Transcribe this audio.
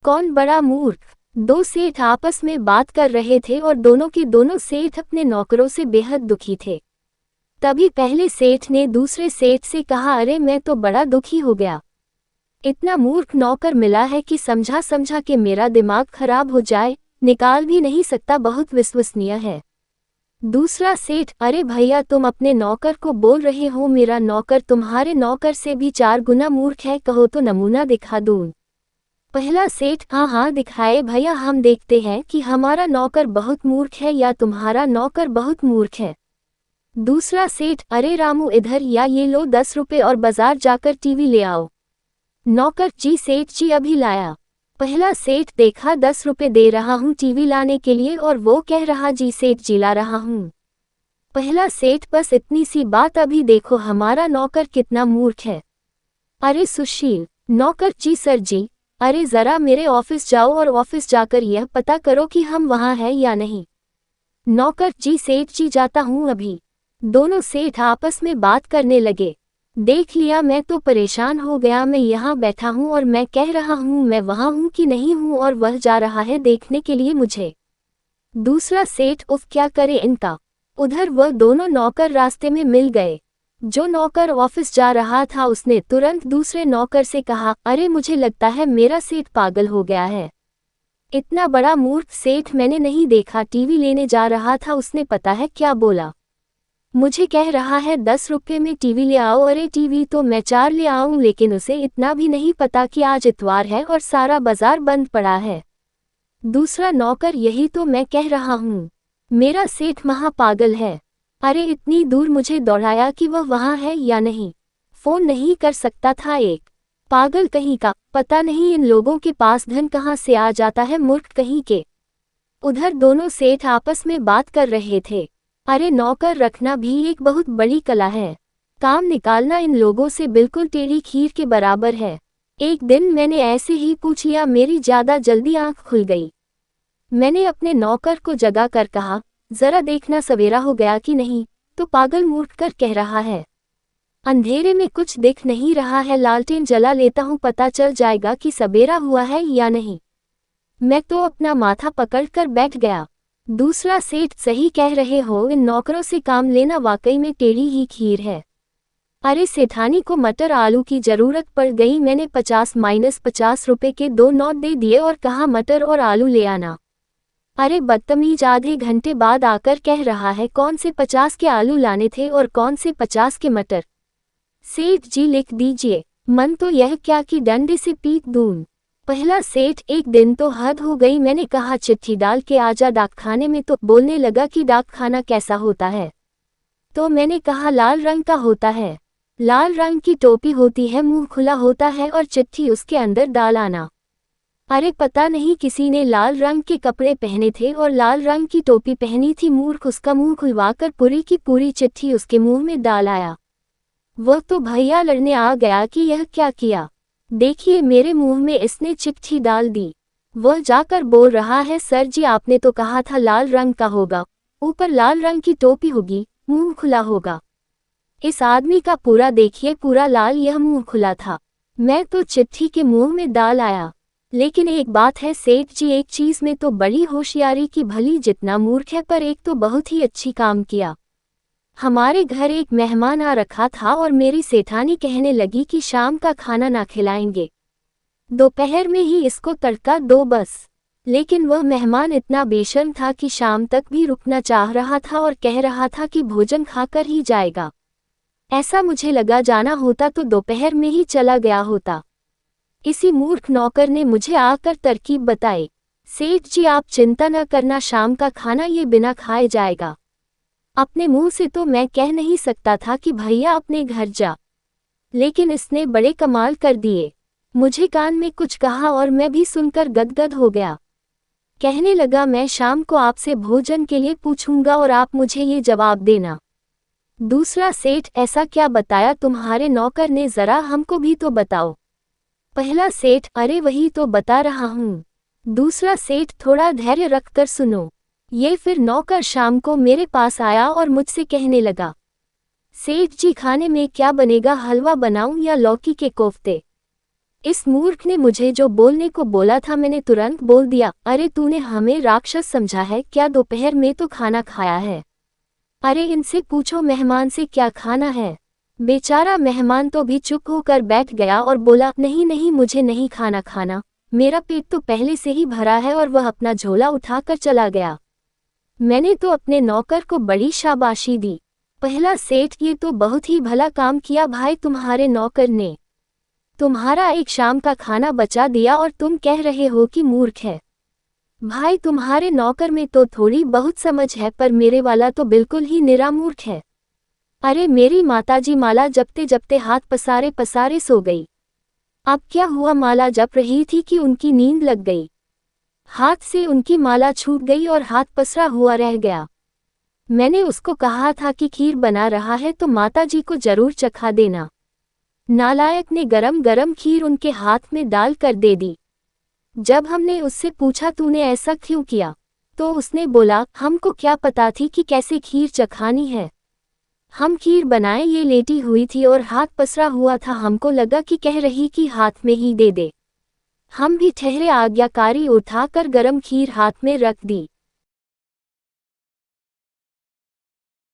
कौन बड़ा मूर्ख। दो सेठ आपस में बात कर रहे थे और दोनों के दोनों सेठ अपने नौकरों से बेहद दुखी थे। तभी पहले सेठ ने दूसरे सेठ से कहा, अरे मैं तो बड़ा दुखी हो गया। इतना मूर्ख नौकर मिला है कि समझा समझा के मेरा दिमाग खराब हो जाए, निकाल भी नहीं सकता, बहुत विश्वसनीय है। दूसरा सेठ, अरे भैया तुम अपने नौकर को बोल रहे हो, मेरा नौकर तुम्हारे नौकर से भी 4 गुना मूर्ख है, कहो तो नमूना दिखा दूं। पहला सेठ, हाँ हाँ दिखाए भैया, हम देखते हैं कि हमारा नौकर बहुत मूर्ख है या तुम्हारा नौकर बहुत मूर्ख है। दूसरा सेठ, अरे रामू इधर, या ये लो 10 रुपए और बाजार जाकर टीवी ले आओ। नौकर, जी सेठ जी अभी लाया। पहला सेठ, देखा 10 रुपए दे रहा हूँ टीवी लाने के लिए और वो कह रहा जी सेठ जी ला रहा हूँ। पहला सेठ, बस इतनी सी बात, अभी देखो हमारा नौकर कितना मूर्ख है। अरे सुशील। नौकर, जी सर जी। अरे जरा मेरे ऑफिस जाओ और ऑफिस जाकर यह पता करो कि हम वहाँ हैं या नहीं। नौकर, जी सेठ जी जाता हूँ अभी। दोनों सेठ आपस में बात करने लगे। देख लिया, मैं तो परेशान हो गया, मैं यहाँ बैठा हूँ और मैं कह रहा हूँ मैं वहाँ हूँ कि नहीं हूँ और वह जा रहा है देखने के लिए मुझे। दूसरा सेठ, उफ क्या करे इनका। उधर वह दोनों नौकर रास्ते में मिल गए। जो नौकर ऑफिस जा रहा था उसने तुरंत दूसरे नौकर से कहा, अरे मुझे लगता है मेरा सेठ पागल हो गया है। इतना बड़ा मूर्ख सेठ मैंने नहीं देखा, टीवी लेने जा रहा था, उसने पता है क्या बोला, मुझे कह रहा है 10 रुपये में टीवी ले आओ। अरे टीवी तो मैं 4 ले आऊं, लेकिन उसे इतना भी नहीं पता कि आज इतवार है और सारा बाजार बंद पड़ा है। दूसरा नौकर, यही तो मैं कह रहा हूँ, मेरा सेठ महा पागल है। अरे इतनी दूर मुझे दौड़ाया कि वह वहाँ है या नहीं, फोन नहीं कर सकता था। एक पागल कहीं का, पता नहीं इन लोगों के पास धन कहाँ से आ जाता है, मूर्ख कहीं के। उधर दोनों सेठ आपस में बात कर रहे थे। अरे नौकर रखना भी एक बहुत बड़ी कला है, काम निकालना इन लोगों से बिल्कुल टेढ़ी खीर के बराबर है। एक दिन मैंने ऐसे ही पूछ लिया, मेरी ज्यादा जल्दी आंख खुल गई। मैंने अपने नौकर को जगा कर कहा, जरा देखना सवेरा हो गया कि नहीं। तो पागल मूर्ख कर कह रहा है, अंधेरे में कुछ दिख नहीं रहा है, लालटेन जला लेता हूँ, पता चल जाएगा कि सवेरा हुआ है या नहीं। मैं तो अपना माथा पकड़कर बैठ गया। दूसरा सेठ, सही कह रहे हो, इन नौकरों से काम लेना वाकई में टेढ़ी ही खीर है। अरे सेठानी को मटर आलू की जरूरत पड़ गई, मैंने 50-50 रुपए के 2 नोट दे दिए और कहा मटर और आलू ले आना। अरे बदतमीज, आधे घंटे बाद आकर कह रहा है कौन से 50 के आलू लाने थे और कौन से 50 के मटर। सेठ जी लिख दीजिए, मन तो यह क्या कि डंडे से पीट दूं। पहला सेठ, एक दिन तो हद हो गई, मैंने कहा चिट्ठी डाल के आजा डाकखाने में, तो बोलने लगा कि डाकखाना कैसा होता है। तो मैंने कहा लाल रंग का होता है, लाल रंग की टोपी होती है, मुंह खुला होता है और चिट्ठी उसके अंदर डाल आना। अरे पता नहीं किसी ने लाल रंग के कपड़े पहने थे और लाल रंग की टोपी पहनी थी, मूर्ख उसका मुंह खुलवाकर पूरी की पूरी चिट्ठी उसके मुंह में डाल आया। वह तो भैया लड़ने आ गया कि यह क्या किया, देखिए मेरे मुंह में इसने चिट्ठी डाल दी। वह जाकर बोल रहा है, सर जी आपने तो कहा था लाल रंग का होगा, ऊपर लाल रंग की टोपी होगी, मुंह खुला होगा। इस आदमी का पूरा देखिए, पूरा लाल, यह मुंह खुला था, मैं तो चिट्ठी के मुंह में डाल आया। लेकिन एक बात है सेठ जी, एक चीज में तो बड़ी होशियारी की, भली जितना मूर्ख है पर एक तो बहुत ही अच्छी काम किया। हमारे घर एक मेहमान आ रखा था और मेरी सेठानी कहने लगी कि शाम का खाना ना खिलाएंगे, दोपहर में ही इसको तड़का दो बस। लेकिन वह मेहमान इतना बेशर्म था कि शाम तक भी रुकना चाह रहा था और कह रहा था कि भोजन खाकर ही जाएगा। ऐसा मुझे लगा जाना होता तो दोपहर में ही चला गया होता। इसी मूर्ख नौकर ने मुझे आकर तरकीब बताई, सेठ जी आप चिंता न करना, शाम का खाना ये बिना खाए जाएगा। अपने मुंह से तो मैं कह नहीं सकता था कि भैया अपने घर जा, लेकिन इसने बड़े कमाल कर दिए। मुझे कान में कुछ कहा और मैं भी सुनकर गदगद हो गया। कहने लगा, मैं शाम को आपसे भोजन के लिए पूछूंगा और आप मुझे ये जवाब देना। दूसरा सेठ, ऐसा क्या बताया तुम्हारे नौकर ने, जरा हमको भी तो बताओ। पहला सेठ, अरे वही तो बता रहा हूँ। दूसरा सेठ, थोड़ा धैर्य रखकर सुनो। ये फिर नौकर शाम को मेरे पास आया और मुझसे कहने लगा, सेठ जी खाने में क्या बनेगा, हलवा बनाऊं या लौकी के कोफ्ते। इस मूर्ख ने मुझे जो बोलने को बोला था मैंने तुरंत बोल दिया, अरे तूने हमें राक्षस समझा है क्या? दोपहर में तो खाना खाया है। अरे इनसे पूछो मेहमान से क्या खाना है। बेचारा मेहमान तो भी चुप होकर बैठ गया और बोला, नहीं नहीं मुझे नहीं खाना, मेरा पेट तो पहले से ही भरा है, और वह अपना झोला उठाकर चला गया। मैंने तो अपने नौकर को बड़ी शाबाशी दी। पहला सेठ, ये तो बहुत ही भला काम किया भाई तुम्हारे नौकर ने। तुम्हारा एक शाम का खाना बचा दिया और तुम कह रहे हो कि मूर्ख है। भाई तुम्हारे नौकर में तो थोड़ी बहुत समझ है, पर मेरे वाला तो बिल्कुल ही निरा मूर्ख है। अरे मेरी माताजी माला जपते जपते हाथ पसारे पसारे सो गई। अब क्या हुआ, माला जप रही थी कि उनकी नींद लग गई। हाथ से उनकी माला छूट गई और हाथ पसरा हुआ रह गया। मैंने उसको कहा था कि खीर बना रहा है तो माताजी को जरूर चखा देना। नालायक ने गरम गरम खीर उनके हाथ में डाल कर दे दी। जब हमने उससे पूछा तूने ऐसा क्यों किया, तो उसने बोला, हमको क्या पता थी कि कैसे खीर चखानी है। हम खीर बनाए ये लेटी हुई थी और हाथ पसरा हुआ था, हमको लगा कि कह रही कि हाथ में ही दे दे। हम भी ठहरे, आज्ञाकारी उठाकर गरम खीर हाथ में रख दी।